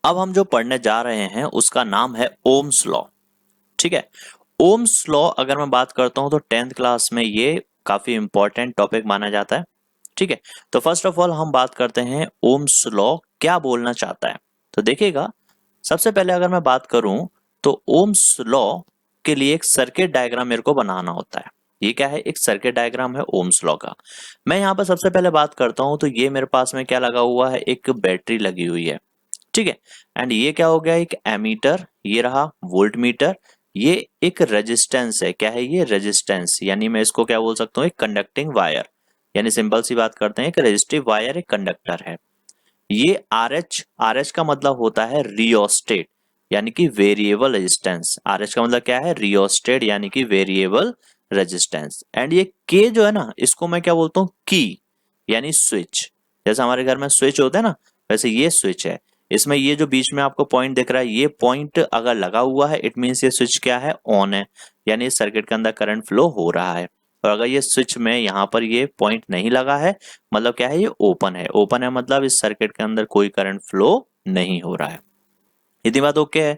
अब हम जो पढ़ने जा रहे हैं उसका नाम है ओम्स लॉ। ठीक है, ओम्स लॉ अगर मैं बात करता हूं तो 10th क्लास में ये काफी इंपॉर्टेंट टॉपिक माना जाता है। ठीक है, तो फर्स्ट ऑफ ऑल हम बात करते हैं ओम्स लॉ क्या बोलना चाहता है। तो देखिएगा, सबसे पहले अगर मैं बात करूं तो ओम्स लॉ के लिए एक सर्किट डायग्राम मेरे को बनाना होता है। ये क्या है, एक सर्किट डायग्राम है ओम्स लॉ का। मैं यहाँ पर सबसे पहले बात करता हूं तो ये मेरे पास में क्या लगा हुआ है, एक बैटरी लगी हुई है। ठीक है, एंड ये क्या हो गया, एक एमीटर, ये रहा वोल्ट मीटर, ये एक रेजिस्टेंस है। क्या है ये, रेजिस्टेंस, यानी मैं इसको क्या बोल सकता हूँ, एक कंडक्टिंग वायर, यानी सिंपल सी बात करते हैं, एक रेजिस्टिव वायर एक कंडक्टर है। ये आर एच, आर एच का मतलब होता है रियोस्टेट, यानी कि वेरिएबल रेजिस्टेंस। आर एच का मतलब क्या है, रियोस्टेट यानी कि वेरिएबल रेजिस्टेंस। एंड ये के जो है ना, इसको मैं क्या बोलता हूँ, की, यानी स्विच। जैसे हमारे घर में स्विच होता है ना, वैसे ये स्विच है। इसमें ये जो बीच में आपको पॉइंट दिख रहा है, ये पॉइंट अगर लगा हुआ है इट मीन्स ये स्विच क्या है, ऑन है, यानी इस सर्किट के अंदर करंट फ्लो हो रहा है। और अगर ये स्विच में यहाँ पर ये पॉइंट नहीं लगा है, मतलब क्या है, ये ओपन है। ओपन है मतलब इस सर्किट के अंदर कोई करंट फ्लो नहीं हो रहा है। इतनी बात ओके है।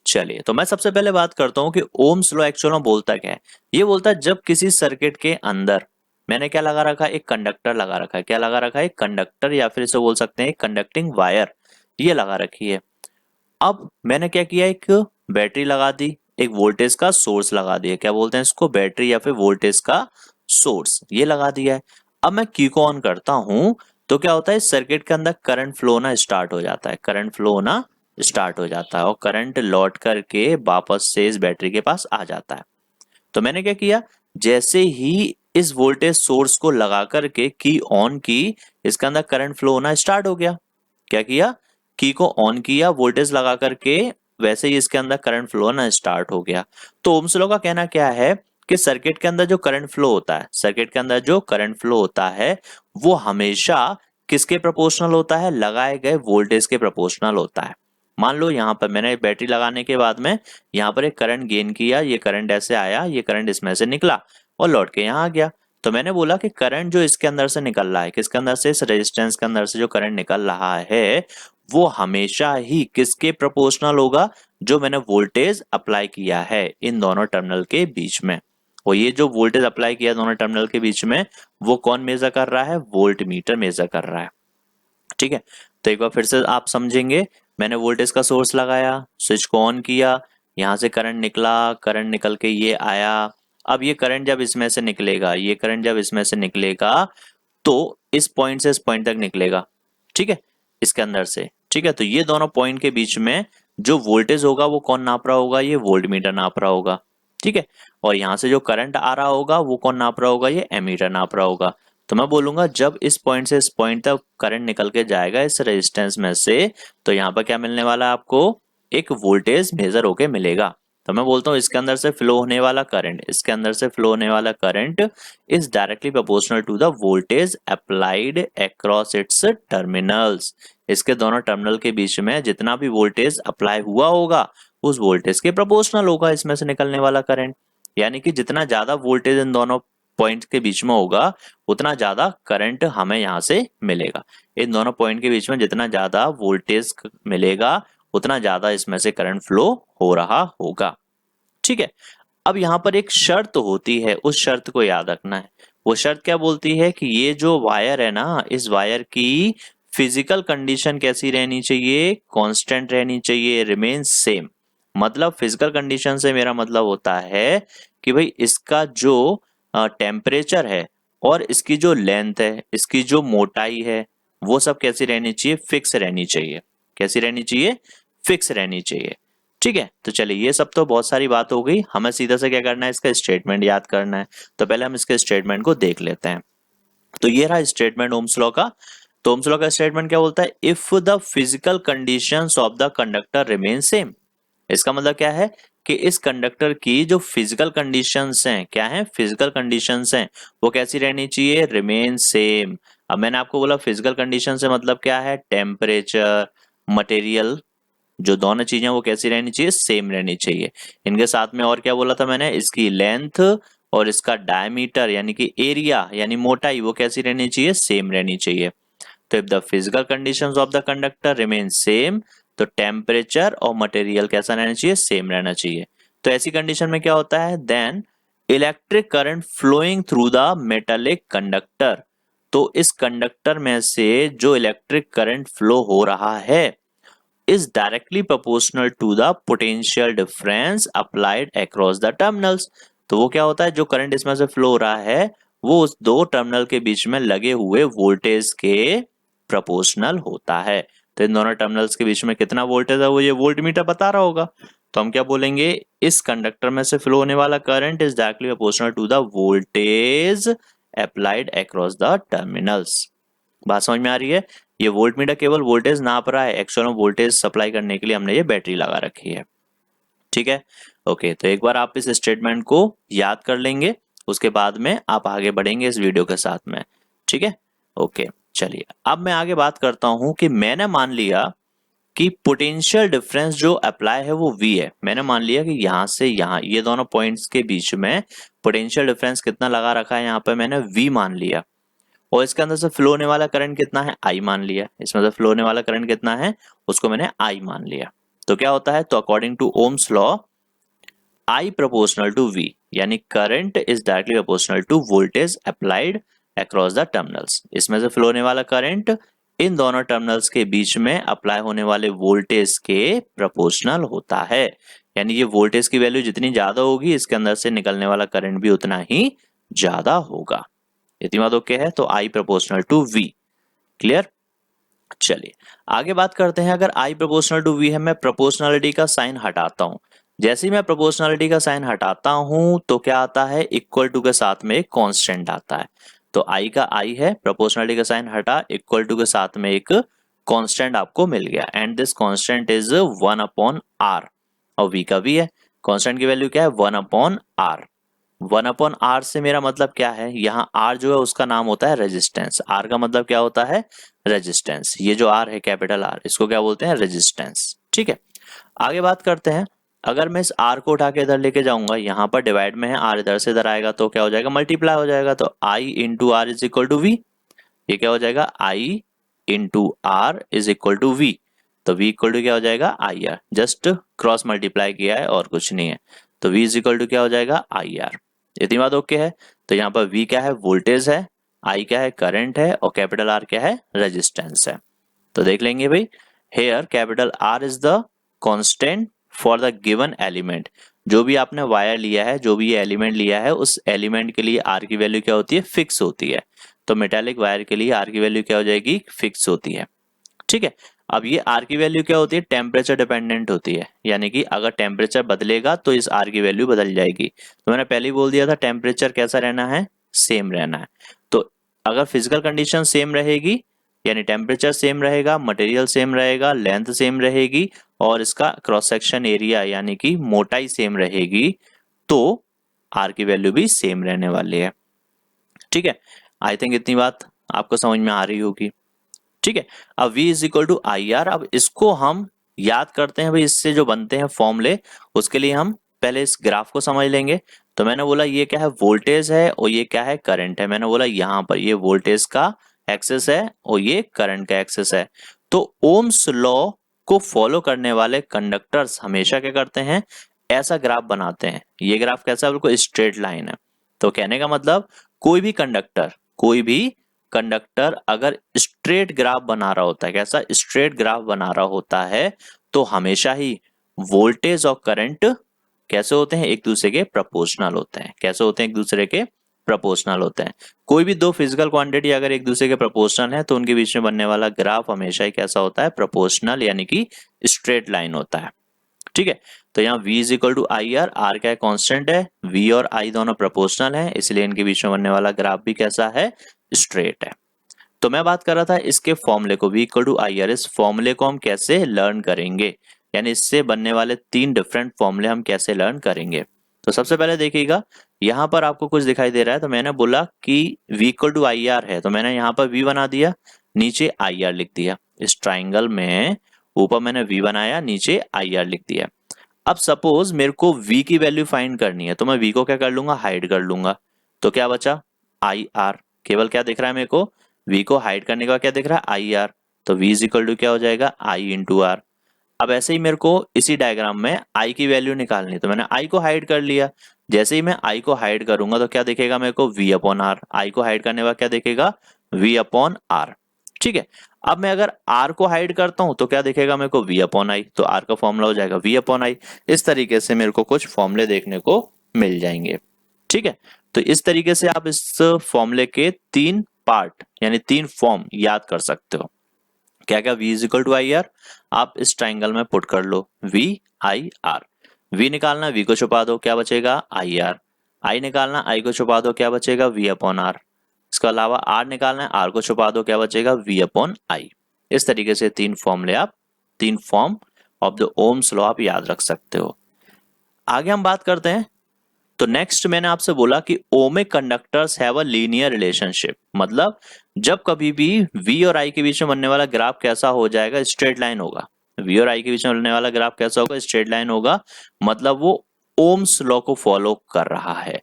चलिए, तो मैं सबसे पहले बात करता हूं कि ओम्स लॉ एक्चुअल में बोलता क्या है। ये बोलता है जब किसी सर्किट के अंदर मैंने क्या लगा रखा है, एक कंडक्टर लगा रखा है। क्या लगा रखा है, एक कंडक्टर, या फिर इसे बोल सकते हैं कंडक्टिंग वायर, ये लगा रखी है। अब मैंने क्या किया, एक बैटरी लगा दी, एक वोल्टेज का सोर्स लगा दिया। क्या बोलते हैं इसको, बैटरी या फिर वोल्टेज का सोर्स, ये लगा दिया है। अब मैं की को ऑन करता हूं तो क्या होता है, सर्किट के अंदर करंट फ्लो होना स्टार्ट हो जाता है। करंट फ्लो होना स्टार्ट हो जाता है और करंट लौट करके वापस से इस बैटरी के पास आ जाता है। तो मैंने क्या किया, जैसे ही इस वोल्टेज सोर्स को लगा करके की ऑन की, इसके अंदर करंट फ्लो होना स्टार्ट हो गया। क्या किया, की को ऑन किया वोल्टेज लगा करके, वैसे ही इसके अंदर करंट फ्लो होना स्टार्ट हो गया। तो ओम्स लॉ का कहना क्या है कि सर्किट के अंदर जो करंट फ्लो होता है, सर्किट के अंदर जो करंट फ्लो होता है वो हमेशा किसके प्रोपोर्शनल होता है, लगाए गए वोल्टेज के प्रोपोर्शनल होता है। मान लो यहाँ पर मैंने बैटरी लगाने के बाद में यहाँ पर एक करंट गेन किया, ये करंट ऐसे आया, ये करंट इसमें से निकला और लौट के यहाँ आ गया। तो मैंने बोला कि करंट जो इसके अंदर से निकल रहा है, किसके अंदर से, इस रेजिस्टेंस के अंदर से जो करंट निकल रहा है वो हमेशा ही किसके प्रोपोर्शनल होगा, जो मैंने वोल्टेज अप्लाई किया है इन दोनों टर्मिनल के बीच में। और ये जो वोल्टेज अप्लाई किया दोनों टर्मिनल के बीच में, वो कौन मेजर कर रहा है, वोल्ट मीटर मेजर कर रहा है। ठीक है, तो एक बार फिर से आप समझेंगे। मैंने वोल्टेज का सोर्स लगाया, स्विच को ऑन किया, यहां से करंट निकला, करंट निकल के ये आया। अब ये करंट जब इसमें से निकलेगा, ये करंट जब इसमें से निकलेगा तो इस पॉइंट से इस पॉइंट तक निकलेगा। ठीक है, इसके अंदर से। ठीक है, तो ये दोनों पॉइंट के बीच में जो वोल्टेज होगा वो कौन नाप रहा होगा, ये वोल्ट मीटर नाप रहा होगा। ठीक है, और यहां से जो करंट आ रहा होगा वो कौन नाप रहा होगा, ये एमीटर नाप रहा होगा। तो मैं बोलूंगा जब इस पॉइंट से इस पॉइंट तक करंट निकल के जाएगा इस रेजिस्टेंस में से, तो यहाँ पर क्या मिलने वाला है आपको, एक वोल्टेज मेजर होके मिलेगा। तो मैं बोलता हूँ इसके अंदर से फ्लो होने वाला करंट, इसके अंदर से फ्लो होने वाला current is directly proportional to the voltage applied across its terminals. इसके दोनों टर्मिनल के बीच में जितना भी वोल्टेज अप्लाई हुआ होगा उस वोल्टेज के प्रोपोर्शनल होगा इसमें से निकलने वाला करंट। यानी कि जितना ज्यादा वोल्टेज इन दोनों पॉइंट के बीच में होगा उतना ज्यादा करंट हमें यहाँ से मिलेगा। इन दोनों पॉइंट के बीच में जितना ज्यादा वोल्टेज मिलेगा उतना ज्यादा इसमें से करंट फ्लो हो रहा होगा। ठीक है, अब यहाँ पर एक शर्त होती है, उस शर्त को याद रखना है। वो शर्त क्या बोलती है कि ये जो वायर है ना, इस वायर की फिजिकल कंडीशन कैसी रहनी चाहिए, कांस्टेंट रहनी चाहिए, रिमेन सेम। मतलब फिजिकल कंडीशन से मेरा मतलब होता है कि भाई इसका जो टेम्परेचर है और इसकी जो लेंथ है, इसकी जो मोटाई है, वो सब कैसी रहनी चाहिए, फिक्स रहनी चाहिए। कैसी रहनी चाहिए, फिक्स रहनी चाहिए। ठीक है, तो चलिए ये सब तो बहुत सारी बात हो गई, हमें सीधा से क्या करना है, इसका स्टेटमेंट याद करना है। तो पहले हम इसके स्टेटमेंट को देख लेते हैं। तो ये रहा स्टेटमेंट ओम्स लॉ का। तो ओम्स लॉ का स्टेटमेंट क्या बोलता है, if the physical conditions of the conductor remain same. इसका मतलब क्या है कि इस कंडक्टर की जो फिजिकल कंडीशंस हैं, क्या है, फिजिकल कंडीशंस हैं, वो कैसी रहनी चाहिए, रिमेन सेम। अब मैंने आपको बोला फिजिकल कंडीशन से मतलब क्या है, टेम्परेचर, मटेरियल, जो दोनों चीजें वो कैसी रहनी चाहिए, सेम रहनी चाहिए। इनके साथ में और क्या बोला था मैंने, इसकी लेंथ और इसका डायमीटर यानी कि एरिया यानी मोटाई वो कैसी रहनी चाहिए, सेम रहनी चाहिए। तो if the physical conditions of the conductor remain same, तो टेम्परेचर और मटेरियल कैसा रहना चाहिए, सेम रहना चाहिए। तो ऐसी कंडीशन में क्या होता है, then electric current flowing through the metallic conductor, तो इस कंडक्टर में से जो इलेक्ट्रिक करंट फ्लो हो रहा है is directly proportional to the potential difference applied across the terminals। तो वो क्या होता है, जो करंट इसमें से फ्लो हो रहा है वो उस दो टर्मिनल के बीच में लगे हुए वोल्टेज के प्रोपोर्शनल होता है। तो इन दोनों टर्मिनल्स के बीच में कितना वोल्टेज है वो ये वोल्ट मीटर बता रहा होगा। तो हम क्या बोलेंगे, इस कंडक्टर में से फ्लो होने वाला current is directly proportional to the voltage applied across the terminals. बात समझ में आ रही है। ये वोल्ट मीटर केवल वोल्टेज नाप रहा है, एक्चुअल में वोल्टेज सप्लाई करने के लिए हमने ये बैटरी लगा रखी है। ठीक है, ओके। तो एक बार आप इस स्टेटमेंट को याद कर लेंगे, उसके बाद में आप आगे बढ़ेंगे इस वीडियो के साथ में। ठीक है, ओके। चलिए अब मैं आगे बात करता हूं कि मैंने मान लिया कि पोटेंशियल डिफरेंस जो अप्लाई है वो V है। मैंने मान लिया कि यहां से यहां ये दोनों पॉइंट्स के बीच में पोटेंशियल डिफरेंस कितना लगा रखा है, यहाँ पे मैंने V मान लिया। और इसके अंदर से फ्लो होने वाला करंट कितना है, I मान लिया। इसमें से फ्लो होने वाला करंट कितना है उसको मैंने I मान लिया। तो क्या होता है, तो according to Ohm's law I proportional to V, यानी current is directly proportional to voltage applied across the terminals. इसमें से फ्लो होने वाला करंट इन दोनों टर्मिनल्स के बीच में अप्लाई होने वाले वोल्टेज के प्रोपोर्शनल होता है। यानी ये वोल्टेज की वैल्यू जितनी ज्यादा होगी इसके अंदर से निकलने वाला करंट भी उतना ही ज्यादा होगा। इतनी बात ओके है। तो I proportional to V, clear. चलिए आगे बात करते हैं। अगर I प्रोपोर्शनल टू V है, मैं प्रोपोर्शनलिटी का साइन हटाता हूं। जैसे ही मैं प्रोपोर्शनलिटी का साइन हटाता हूं तो क्या आता है, इक्वल टू के साथ में एक कांस्टेंट आता है। तो I का I है, प्रोपोर्शनलिटी का साइन हटा, इक्वल टू के साथ में एक कांस्टेंट आपको मिल गया, and this constant is 1/r, और V का V है। कांस्टेंट की वैल्यू क्या है, 1/r। 1/r से मेरा मतलब क्या है, यहाँ R जो है उसका नाम होता है रेजिस्टेंस। R का मतलब क्या होता है, रेजिस्टेंस। ये जो R है कैपिटल R, इसको क्या बोलते हैं, रेजिस्टेंस। ठीक है, आगे बात करते हैं। अगर मैं इस R को उठा के इधर लेके जाऊंगा, यहाँ पर डिवाइड में है, R इधर से इधर आएगा तो क्या हो जाएगा, मल्टीप्लाई हो जाएगा। तो I into R is equal to V। ये क्या हो जाएगा, I into R is equal to V। तो V इक्वल टू क्या हो जाएगा, IR। जस्ट क्रॉस मल्टीप्लाई किया है और कुछ नहीं है। तो V इज इक्वल टू क्या हो जाएगा, IR। इतनी बात ओके है। तो यहाँ पर V क्या है, वोल्टेज है, I क्या है, करंट है, और कैपिटल R क्या है, रेजिस्टेंस है। तो देख लेंगे भाई, here capital R is the constant for the given element. जो भी आपने वायर लिया है, जो भी ये एलिमेंट लिया है, उस एलिमेंट के लिए R की वैल्यू क्या होती है, फिक्स होती है। तो मेटालिक वायर के लिए R की वैल्यू क्या हो जाएगी, फिक्स होती है। ठीक है, अब ये R की वैल्यू क्या होती है, टेम्परेचर डिपेंडेंट होती है। यानी कि अगर टेम्परेचर बदलेगा तो इस R की वैल्यू बदल जाएगी। तो मैंने पहले ही बोल दिया था टेम्परेचर कैसा रहना है, सेम रहना है। तो अगर फिजिकल कंडीशन सेम रहेगी, यानी टेम्परेचर सेम रहेगा, मटेरियल सेम रहेगा, लेंथ सेम रहेगी, और इसका क्रॉस सेक्शन एरिया यानी कि मोटाई सेम रहेगी, तो R की वैल्यू भी सेम रहने वाली है। ठीक है, आई थिंक इतनी बात आपको समझ में आ रही होगी। ठीक है, अब V is equal to IR। अब इसको हम याद करते हैं भाई, इससे जो बनते हैं फॉर्मूले, उसके लिए हम पहले इस ग्राफ को समझ लेंगे। तो मैंने बोला ये क्या है, वोल्टेज है, और ये क्या है, करंट है। मैंने बोला यहाँ पर ये वोल्टेज का एक्सेस है और ये करंट का एक्सेस है। तो ओम्स लॉ को फॉलो करने वाले कंडक्टर्स हमेशा क्या करते हैं, ऐसा ग्राफ बनाते हैं। ये ग्राफ कैसा है, बिल्कुल स्ट्रेट लाइन है। तो कहने का मतलब कोई भी कंडक्टर अगर स्ट्रेट ग्राफ बना रहा होता है, कैसा स्ट्रेट ग्राफ बना रहा होता है, तो हमेशा ही वोल्टेज और करंट कैसे होते हैं, एक दूसरे के प्रोपोर्शनल होते हैं। कैसे होते हैं, एक दूसरे के प्रोपोर्शनल होते हैं। कोई भी दो फिजिकल क्वांटिटी अगर एक दूसरे के प्रोपोर्शनल है तो उनके बीच में बनने वाला ग्राफ हमेशा ही कैसा होता है, प्रोपोर्शनल, यानी कि स्ट्रेट लाइन होता है। ठीक है, तो यहाँ V is equal to IR, R क्या है, कांस्टेंट है, V और I दोनों प्रोपोर्शनल है, इसलिए इनके बीच में बनने वाला ग्राफ भी कैसा है, स्ट्रेट है। तो मैं बात कर रहा था इसके फॉर्मूले को, V इक्वल टू IR, इस फॉर्मूले को हम कैसे लर्न करेंगे, यानी इससे बनने वाले तीन डिफरेंट फॉर्मूले हम कैसे लर्न करेंगे। तो सबसे पहले देखिएगा, यहाँ पर आपको कुछ दिखाई दे रहा है। तो मैंने बोला कि V इक्वल टू IR है, तो मैंने यहाँ पर V बना दिया, नीचे IR लिख दिया। इस ट्राइंगल में ऊपर मैंने V बनाया, नीचे IR लिख दिया। अब सपोज मेरे को V की वैल्यू फाइंड करनी है, तो मैं V को क्या कर लूंगा, हाइड कर लूंगा। तो क्या बचा, IR। केवल क्या दिख रहा है मेरे को, V को हाइड करने का क्या दिख रहा है, IR। तो V इज इक्वल टू क्या हो जाएगा, I इंटू R। अब ऐसे ही मेरे को इसी डायग्राम में आई की वैल्यू निकालनी है, तो मैंने आई को हाइड कर लिया। जैसे ही मैं आई को हाइड करूंगा तो क्या दिखेगा मेरे को, v अपॉन आर। आई को हाइड करने के बाद क्या दिखेगा, v अपॉन आर। ठीक है, अब मैं अगर r को हाइड करता हूं तो क्या दिखेगा मेरे को, v अपॉन आई। तो r का फॉर्मूला हो जाएगा v अपॉन आई। इस तरीके से मेरे को कुछ फॉर्मूले देखने को मिल जाएंगे। ठीक है, तो इस तरीके से आप इस फॉर्मूले के 3 पार्ट यानी 3 फॉर्म याद कर सकते हो। क्या क्या, v is equal to I R, आप इस ट्राइंगल में पुट कर लो, v आई आर। v निकालना, v को छुपा दो, क्या बचेगा, आई आर। आई निकालना, आई को छुपा दो, क्या बचेगा, v अपॉन आर। इसके अलावा r निकालना है, r को छुपा दो, क्या बचेगा, v अपॉन आई। इस तरीके से 3 फॉर्मूले आप, 3 form of the Ohm's law आप याद रख सकते हो। आगे हम बात करते हैं। तो नेक्स्ट मैंने आपसे बोला कि ohmic conductors have a linear relationship, मतलब जब कभी भी V और I के बीच में बनने वाला ग्राफ कैसा हो जाएगा, स्ट्रेट लाइन होगा। V और I के बीच में बनने वाला ग्राफ कैसा होगा, स्ट्रेट लाइन होगा। मतलब वो ओम्स लॉ को फॉलो कर रहा है।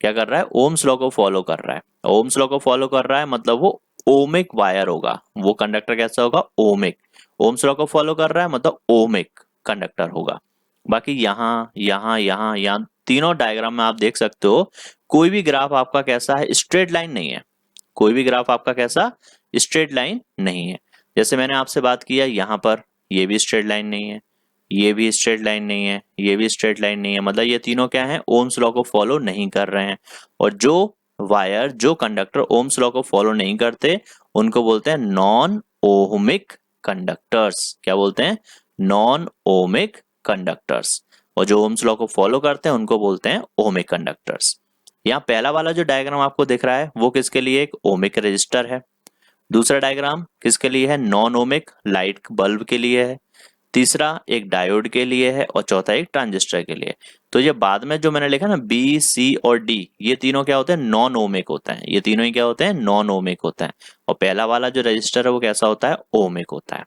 क्या कर रहा है, ओम्स लॉ को फॉलो कर रहा है। ओम्स लॉ को फॉलो कर रहा है मतलब वो ओमिक वायर होगा। वो कंडक्टर कैसा होगा, ओमिक। ओम्स लॉ को फॉलो कर रहा है मतलब ओमिक कंडक्टर होगा। बाकी यहाँ यहाँ यहाँ यहाँ तीनों डायग्राम में आप देख सकते हो, कोई भी ग्राफ आपका कैसा है, स्ट्रेट लाइन नहीं है। कोई भी ग्राफ आपका कैसा, स्ट्रेट लाइन नहीं है। जैसे मैंने आपसे बात किया यहाँ पर, ये भी स्ट्रेट लाइन नहीं है, ये भी स्ट्रेट लाइन नहीं है, ये भी स्ट्रेट लाइन नहीं है। मतलब ये तीनों क्या है, ओम्स लॉ को फॉलो नहीं कर रहे हैं। और जो वायर, जो कंडक्टर ओम्स लॉ को फॉलो नहीं करते, उनको बोलते हैं नॉन ओहमिक कंडक्टर्स। क्या बोलते हैं, नॉन ओहमिक कंडक्टर्स। और जो ओम्स लॉ को फॉलो करते हैं उनको बोलते हैं ओहमिक कंडक्टर्स। यहाँ पहला वाला जो डायग्राम आपको दिख रहा है वो किसके लिए, एक ओमिक रजिस्टर है। दूसरा डायग्राम किसके लिए है, नॉन ओमिक लाइट बल्ब के लिए है। तीसरा एक डायोड के लिए है और चौथा एक ट्रांजिस्टर के लिए। तो ये बाद में जो मैंने लिखा ना, बी सी और डी, ये तीनों क्या होते हैं, नॉन ओमिक होता है। ये तीनों ही क्या होते हैं, नॉन ओमिक होता है। और पहला वाला जो रजिस्टर है वो कैसा होता है, ओमिक होता है।